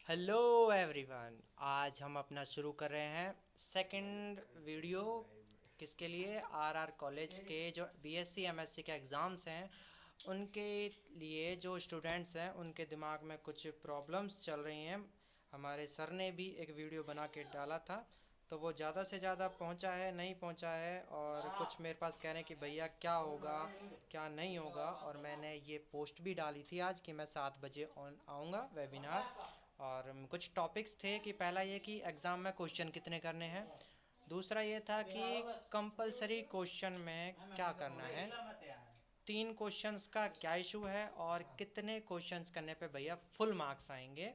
Hello everyone. आज हम अपना शुरू कर रहे हैं सेकंड वीडियो। किसके लिए? आरआर कॉलेज के जो बीएससी एमएससी के एग्ज़ाम्स हैं उनके लिए। जो स्टूडेंट्स हैं उनके दिमाग में कुछ प्रॉब्लम्स चल रही हैं। हमारे सर ने भी एक वीडियो बना के डाला था, तो वो ज़्यादा से ज़्यादा पहुंचा है नहीं पहुंचा है, और कुछ मेरे पास कह रहे हैं कि भैया क्या होगा क्या नहीं होगा। और मैंने ये पोस्ट भी डाली थी आज कि मैं 7 बजे ऑन आऊँगा वेबिनार। और कुछ टॉपिक्स थे कि पहला ये कि एग्ज़ाम में क्वेश्चन कितने करने हैं, दूसरा ये था कि कंपलसरी क्वेश्चन में क्या करना है, 3 क्वेश्चंस का क्या इशू है, और कितने क्वेश्चंस करने पे भैया फुल मार्क्स आएंगे।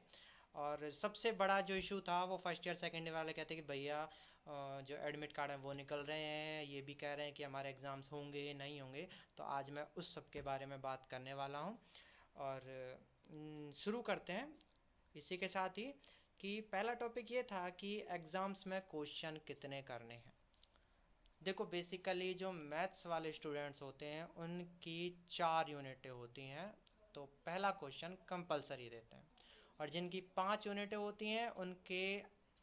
और सबसे बड़ा जो इशू था वो फर्स्ट ईयर सेकेंड ईयर वाले कहते कि भैया जो एडमिट कार्ड है वो निकल रहे हैं, ये भी कह रहे हैं कि हमारे एग्ज़ाम्स होंगे नहीं होंगे। तो आज मैं उस सब के बारे में बात करने वाला हूँ। और शुरू करते हैं इसी के साथ ही कि पहला टॉपिक ये था कि एग्ज़ाम्स में क्वेश्चन कितने करने हैं। देखो, बेसिकली जो मैथ्स वाले स्टूडेंट्स होते हैं उनकी 4 यूनिटें होती हैं, तो पहला क्वेश्चन कंपलसरी देते हैं। और जिनकी 5 यूनिटें होती हैं उनके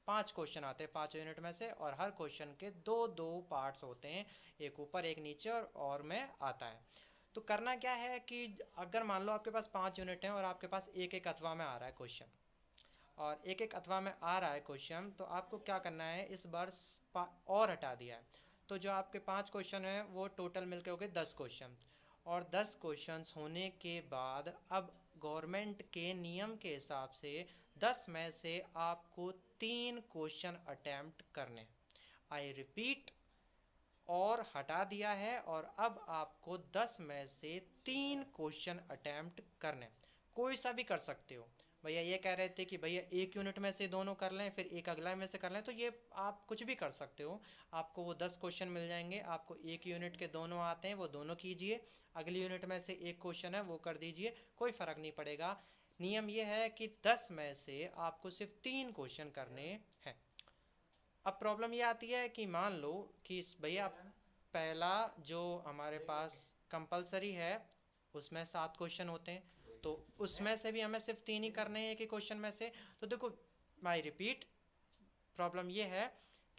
5 क्वेश्चन आते हैं 5 यूनिट में से, और हर क्वेश्चन के दो दो पार्ट्स होते हैं, एक ऊपर एक नीचे और में आता है। तो करना क्या है कि अगर मान लो आपके पास 5 यूनिट हैं और आपके पास एक एक अथवा में आ रहा है क्वेश्चन, और एक एक अथवा में आ रहा है क्वेश्चन, तो आपको क्या करना है, इस बार और हटा दिया है। तो जो आपके 5 क्वेश्चन हैं वो टोटल मिलके हो गए 10 क्वेश्चन। और 10 क्वेश्चंस होने के बाद अब गवर्नमेंट के नियम के हिसाब से 10 में से आपको 3 क्वेश्चन अटेम्प्ट करने। आई रिपीट, और हटा दिया है, और अब आपको 10 में से 3 क्वेश्चन अटेम्प्ट करने। कोई सा भी कर सकते हो। भैया ये कह रहे थे कि भैया एक यूनिट में से दोनों कर लें फिर एक अगला में से कर लें, तो ये आप कुछ भी कर सकते हो। आपको वो 10 क्वेश्चन मिल जाएंगे, आपको एक यूनिट के दोनों आते हैं वो दोनों कीजिए, अगली यूनिट में से एक क्वेश्चन है वो कर दीजिए, कोई फर्क नहीं पड़ेगा। नियम ये है कि 10 में से आपको सिर्फ 3 क्वेश्चन करने हैं। अब प्रॉब्लम ये आती है कि मान लो कि भैया पहला जो हमारे पास कंपलसरी है उसमें 7 क्वेश्चन होते हैं, तो उसमें से भी हमें सिर्फ 3 ही करने हैं एक एक क्वेश्चन में से। तो देखो, माई रिपीट, प्रॉब्लम ये है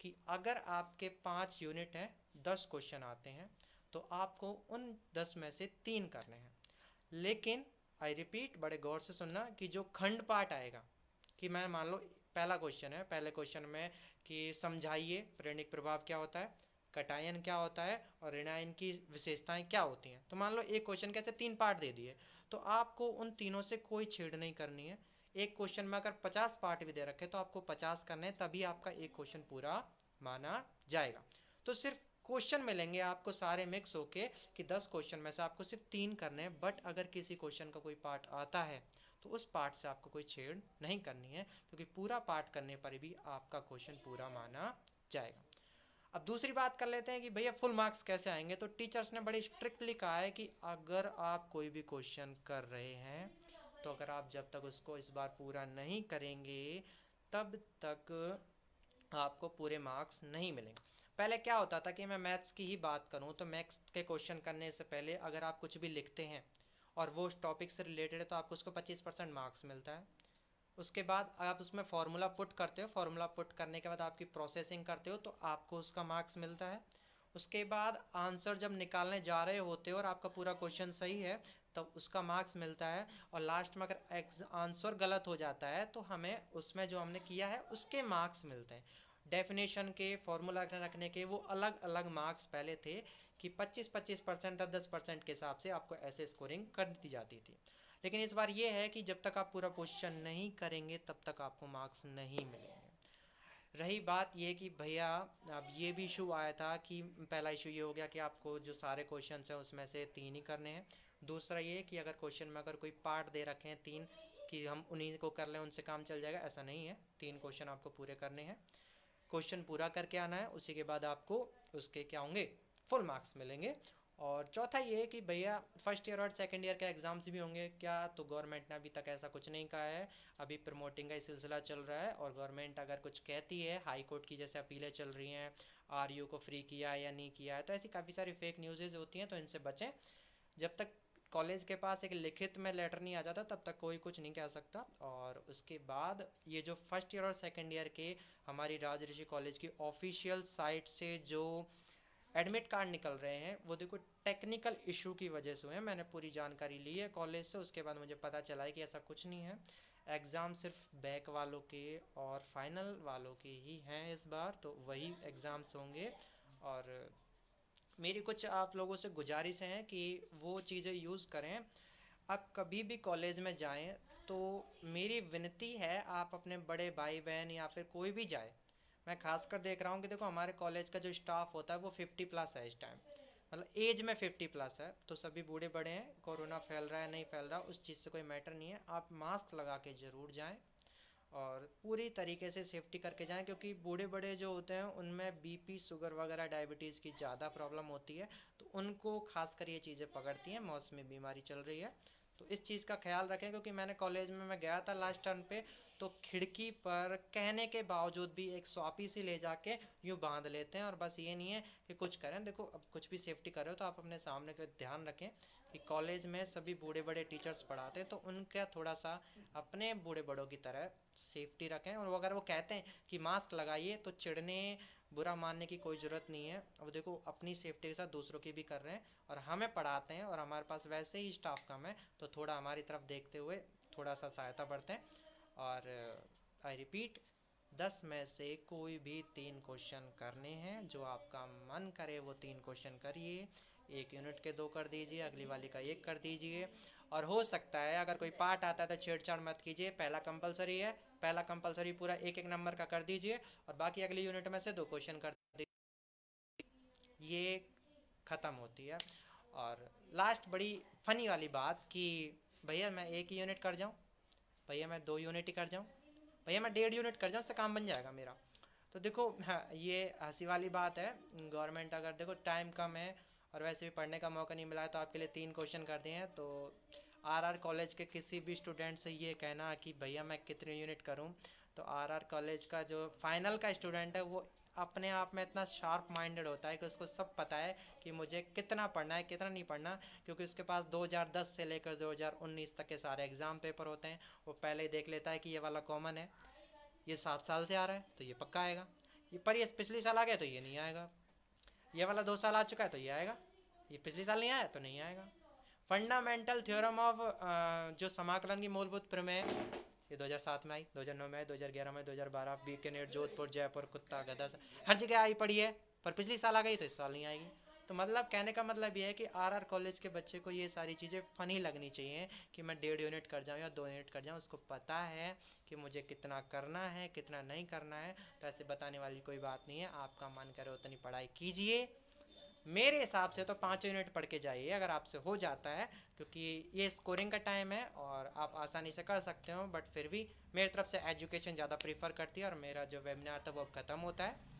कि अगर आपके 5 यूनिट हैं, 10 क्वेश्चन आते हैं, तो आपको उन 10 में से 3 करने हैं। लेकिन आई रिपीट, बड़े गौर से सुनना कि जो खंड पाठ आएगा, कि मैं मान लो पहला क्वेश्चन है, पहले क्वेश्चन में कि समझाइए प्रेरणिक प्रभाव क्या होता है, कटायन क्या होता है, और ऋणायन की विशेषताएं क्या होती हैं। तो मान लो एक क्वेश्चन कैसे 3 पार्ट दे दिए, तो आपको उन तीनों से कोई छेड़ नहीं करनी है। एक क्वेश्चन में अगर 50 पार्ट भी दे रखे तो आपको 50 करने हैं, तभी आपका एक क्वेश्चन पूरा माना जाएगा। तो सिर्फ क्वेश्चन मिलेंगे आपको सारे मिक्स होके कि 10 क्वेश्चन में से आपको सिर्फ 3 करने हैं। बट अगर किसी क्वेश्चन का कोई पार्ट आता है तो उस पार्ट से आपको कोई छेड़ नहीं करनी है, क्योंकि पूरा पार्ट करने पर भी आपका क्वेश्चन पूरा माना जाएगा। अब दूसरी बात कर लेते हैं कि भैया फुल मार्क्स कैसे आएंगे। तो टीचर्स ने बड़ी स्ट्रिक्टली कहा है कि अगर आप कोई भी क्वेश्चन कर रहे हैं, तो अगर आप जब तक उसको इस बार पूरा नहीं करेंगे तब तक आपको पूरे मार्क्स नहीं मिलेंगे। पहले क्या होता था कि मैं मैथ्स की ही बात करूं, तो मैथ्स के क्वेश्चन करने से पहले अगर आप कुछ भी लिखते हैं और वो उस टॉपिक से रिलेटेड है तो आपको उसको 25% मार्क्स मिलता है। उसके बाद आप उसमें फॉर्मूला पुट करते हो, फॉर्मूला पुट करने के बाद आपकी प्रोसेसिंग करते हो तो आपको उसका मार्क्स मिलता है। उसके बाद आंसर जब निकालने जा रहे होते हो और आपका पूरा क्वेश्चन सही है तब उसका मार्क्स मिलता है। और लास्ट में अगर आंसर गलत हो जाता है तो हमें उसमें जो हमने किया है उसके मार्क्स मिलते हैं। डेफिनेशन के, फॉर्मूला रखने के वो अलग अलग मार्क्स पहले थे कि 25-25% या 10% के हिसाब से आपको ऐसे स्कोरिंग कर दी जाती थी। लेकिन इस बार ये है कि जब तक आप पूरा क्वेश्चन नहीं करेंगे तब तक आपको मार्क्स नहीं मिलेंगे। रही बात ये कि भैया अब ये भी इशू आया था कि पहला इशू ये हो गया कि आपको जो सारे क्वेश्चन हैं उसमें से 3 ही करने हैं। दूसरा ये कि अगर क्वेश्चन में अगर कोई पार्ट दे रखे हैं 3 कि हम उन्हीं को कर लें उनसे काम चल जाएगा, ऐसा नहीं है। 3 क्वेश्चन आपको पूरे करने हैं, क्वेश्चन पूरा करके आना है, उसी के बाद आपको उसके क्या होंगे, फुल मार्क्स मिलेंगे। और चौथा ये कि भैया फर्स्ट ईयर और सेकंड ईयर के एग्जाम्स भी होंगे क्या, तो गवर्नमेंट ने अभी तक ऐसा कुछ नहीं कहा है। अभी प्रमोटिंग का सिलसिला चल रहा है, और गवर्नमेंट अगर कुछ कहती है, हाई कोर्ट की जैसे अपीलें चल रही हैं, आरयू को फ्री किया है या नहीं किया है, तो ऐसी काफ़ी सारी फेक न्यूज़ेज होती हैं, तो इनसे बचें। जब तक कॉलेज के पास एक लिखित में लेटर नहीं आ जाता तब तक कोई कुछ नहीं कह सकता। और उसके बाद ये जो फर्स्ट ईयर और सेकंड ईयर के हमारी राजऋषि कॉलेज की ऑफिशियल साइट से जो एडमिट कार्ड निकल रहे हैं वो देखो टेक्निकल इशू की वजह से हुए हैं। मैंने पूरी जानकारी ली है कॉलेज से, उसके बाद मुझे पता चला है कि ऐसा कुछ नहीं है। एग्ज़ाम सिर्फ बैक वालों के और फाइनल वालों के ही हैं इस बार, तो वही एग्ज़ाम्स होंगे। और मेरी कुछ आप लोगों से गुजारिश है कि वो चीज़ें यूज़ करें। आप कभी भी कॉलेज में जाएं तो मेरी विनती है, आप अपने बड़े भाई बहन या फिर कोई भी जाए, मैं खासकर देख रहा हूँ कि देखो हमारे कॉलेज का जो स्टाफ होता है वो 50+ है इस टाइम, मतलब एज में 50+ है, तो सभी बूढ़े बड़े हैं। कोरोना फैल रहा है नहीं फैल रहा उस चीज़ से कोई मैटर नहीं है, आप मास्क लगा के ज़रूर जाएं और पूरी तरीके से सेफ्टी करके जाएं, क्योंकि बूढ़े बड़े जो होते हैं उनमें बीपी शुगर वगैरह डायबिटीज़ की ज़्यादा प्रॉब्लम होती है, तो उनको खासकर ये चीज़ें पकड़ती हैं। मौसमी बीमारी चल रही है, तो इस चीज़ का ख्याल रखें। क्योंकि मैंने कॉलेज में मैं गया था लास्ट टर्म पे, तो खिड़की पर कहने के बावजूद भी एक स्वापी सी ले जाके यूँ बांध लेते हैं। और बस ये नहीं है कि कुछ करें, देखो अब कुछ भी सेफ्टी कर रहे हो तो आप अपने सामने का ध्यान रखें कि कॉलेज में सभी बूढ़े बड़े टीचर्स पढ़ाते हैं, तो उनका थोड़ा सा अपने बूढ़े बड़ों की तरह सेफ्टी रखें। और अगर वो कहते हैं कि मास्क लगाइए तो चिढ़ने बुरा मानने की कोई ज़रूरत नहीं है। अब देखो अपनी सेफ्टी के साथ दूसरों की भी कर रहे हैं, और हमें पढ़ाते हैं और हमारे पास वैसे ही स्टाफ कम है, तो थोड़ा हमारी तरफ देखते हुए थोड़ा सा सहायता बढ़ते हैं। और आई रिपीट, 10 में से कोई भी 3 क्वेश्चन करने हैं, जो आपका मन करे वो 3 क्वेश्चन करिए। एक यूनिट के 2 कर दीजिए, अगली वाली का 1 कर दीजिए। और हो सकता है अगर कोई पार्ट आता है तो छेड़छाड़ मत कीजिए, पहला कंपलसरी है, पहला कंपलसरी पूरा 1-1 नंबर का कर दीजिए और बाकी अगली यूनिट में से 2 क्वेश्चन कर दीजिए, ये ख़त्म होती है। और लास्ट बड़ी फनी वाली बात कि भैया मैं 1 ही यूनिट कर जाऊँ, भैया मैं 2 यूनिट ही कर जाऊँ, भैया मैं 1.5 यूनिट कर जाऊँ, उससे काम बन जाएगा मेरा। तो देखो हाँ, ये हंसी वाली बात है। गवर्नमेंट अगर देखो टाइम कम है और वैसे भी पढ़ने का मौका नहीं मिला है, तो आपके लिए 3 क्वेश्चन कर दिए हैं। तो आरआर कॉलेज के किसी भी स्टूडेंट से ये कहना कि भैया मैं कितने यूनिट करूं, तो आरआर कॉलेज का जो फाइनल का स्टूडेंट है वो अपने आप में इतना शार्प माइंडेड होता है कि उसको सब पता है कि मुझे कितना पढ़ना है कितना नहीं पढ़ना, क्योंकि उसके पास 2010 से लेकर 2019 तक के सारे एग्ज़ाम पेपर होते हैं। वो पहले ही देख लेता है कि ये वाला कॉमन है, ये 7 साल से आ रहा है तो ये पक्का आएगा, ये पर ये पिछले साल आ गया तो ये नहीं आएगा, ये वाला 2 साल आ चुका है तो ये आएगा, ये पिछले साल नहीं आया तो नहीं आएगा। फंडामेंटल थ्योरम ऑफ जो समाकलन की मूलभूत प्रमेय, ये 2007 में आई, 2009 में आई, 2011 में, 2012 बीकानेर जोधपुर जयपुर कुत्ता गधा हर जगह आई पड़ी है, पर पिछली साल आ गई तो इस साल नहीं आएगी। तो मतलब कहने का मतलब ये है कि आरआर कॉलेज के बच्चे को ये सारी चीज़ें फनी लगनी चाहिए कि मैं 1.5 यूनिट कर जाऊँ या 2 यूनिट कर जाऊँ, उसको पता है कि मुझे कितना करना है कितना नहीं करना है। तो ऐसे बताने वाली कोई बात नहीं है, आपका मन करे उतनी पढ़ाई कीजिए। मेरे हिसाब से तो 5 यूनिट पढ़ के जाइए अगर आपसे हो जाता है, क्योंकि ये स्कोरिंग का टाइम है और आप आसानी से कर सकते हो। बट फिर भी मेरी तरफ से एजुकेशन ज़्यादा प्रीफर करती है, और मेरा जो वेबिनार था वो अब ख़त्म होता है।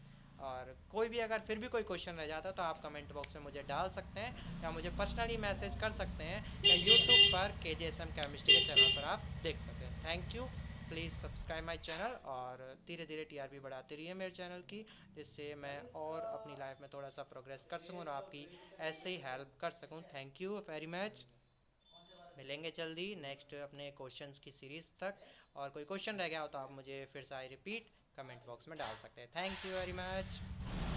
और कोई भी अगर फिर भी कोई क्वेश्चन रह जाता है तो आप कमेंट बॉक्स में मुझे डाल सकते हैं या मुझे पर्सनली मैसेज कर सकते हैं, या यूट्यूब पर KJSM केमिस्ट्री के चैनल पर आप देख सकते हैं। Thank you, please subscribe my channel और धीरे धीरे TRP बढ़ाते रहिए मेरे चैनल की, जिससे मैं और अपनी लाइफ में थोड़ा सा प्रोग्रेस कर सकूँ और आपकी ऐसे ही हेल्प कर सकूँ। थैंक यू वेरी मच, मिलेंगे जल्दी नेक्स्ट अपने क्वेश्चंस की सीरीज़ तक। और कोई क्वेश्चन रह गया हो तो आप मुझे फिर से आई रिपीट कमेंट बॉक्स में डाल सकते हैं। Thank you very much.